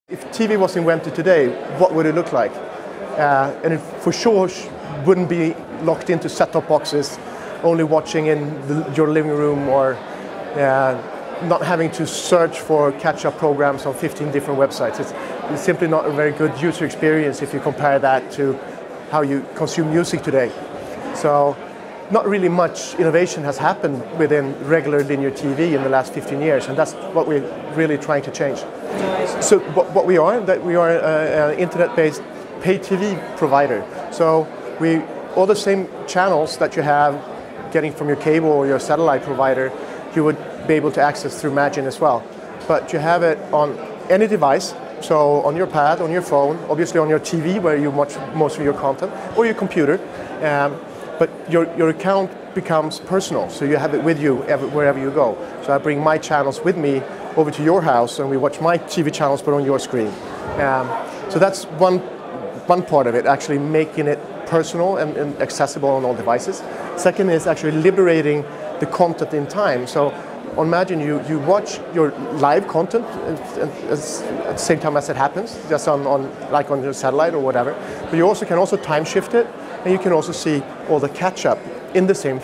If TV was invented today, what would it look like? And it for sure wouldn't be locked into set-top boxes, only watching in your living room, or not having to search for catch-up programs on 15 different websites. It's simply not a very good user experience if you compare that to how you consume music today. So not really much innovation has happened within regular linear TV in the last 15 years, and that's what we're really trying to change. So what we are an internet-based pay TV provider. So all the same channels that you have getting from your cable or your satellite provider, you would be able to access through Magine as well. But you have it on any device, so on your pad, on your phone, obviously on your TV where you watch most of your content, or your computer. But your account becomes personal, so you have it with you wherever you go. So I bring my channels with me over to your house, and we watch my TV channels but on your screen. So that's one part of it, actually making it personal and accessible on all devices. Second is actually liberating the content in time. So on Magine, you watch your live content at the same time as it happens, just like on your satellite or whatever. But you can also time shift it, and you can also see all the catch-up in the same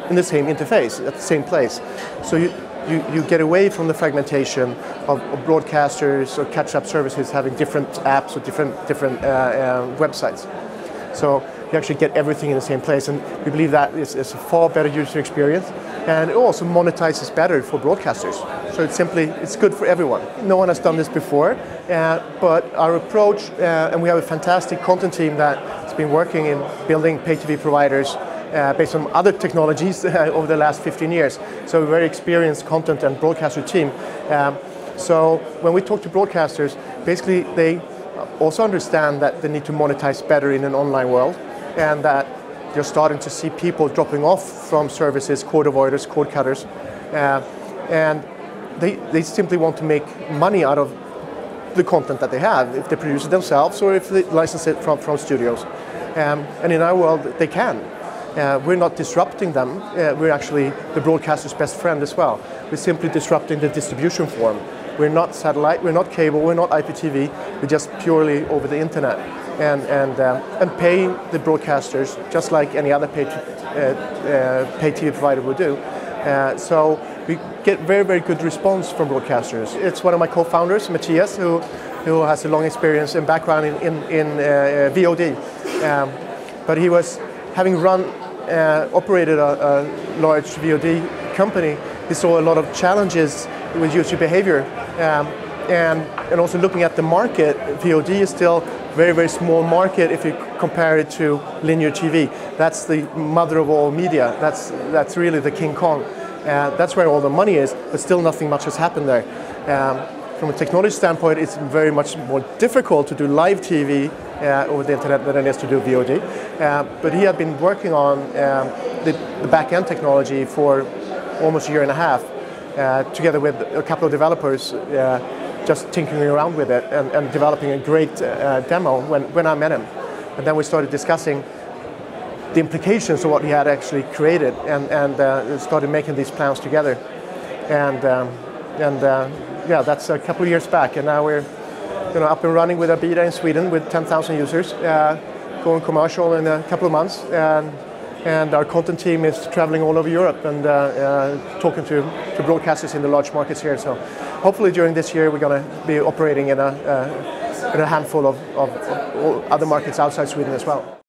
interface at the same place. So you get away from the fragmentation of broadcasters or catch-up services having different apps or different websites. So you actually get everything in the same place, and we believe that is a far better user experience, and it also monetizes better for broadcasters. So it's good for everyone. No one has done this before, but our approach, and we have a fantastic content team that has been working in building pay TV providers based on other technologies over the last 15 years. So a very experienced content and broadcaster team. So when we talk to broadcasters, basically they also understand that they need to monetize better in an online world, and that you're starting to see people dropping off from services, cord avoiders, cord cutters, and they simply want to make money out of the content that they have, if they produce it themselves or if they license it from studios. And in our world, they can. We're not disrupting them, we're actually the broadcaster's best friend as well. We're simply disrupting the distribution form. We're not satellite, we're not cable, we're not IPTV, we're just purely over the internet, and paying the broadcasters just like any other pay TV provider would do. So we get very, very good response from broadcasters. It's one of my co-founders, Matthias, who has a long experience and background in VOD. But he was, having operated a large VOD company, he saw a lot of challenges with user behavior, and also looking at the market. VOD is still a very, very small market if you compare it to linear TV. That's the mother of all media. That's really the King Kong. That's where all the money is, but still nothing much has happened there. From a technology standpoint, it's very much more difficult to do live TV over the internet than it is to do VOD. But he had been working on the back-end technology for almost a year and a half, together with a couple of developers, just tinkering around with it and developing a great demo when I met him. And then we started discussing the implications of what he had actually created, and started making these plans together. Yeah, that's a couple of years back, and now we're up and running with a beta in Sweden with 10,000 users, going commercial in a couple of months, and our content team is traveling all over Europe and talking to broadcasters in the large markets here. So hopefully during this year we're going to be operating in a handful of other markets outside Sweden as well.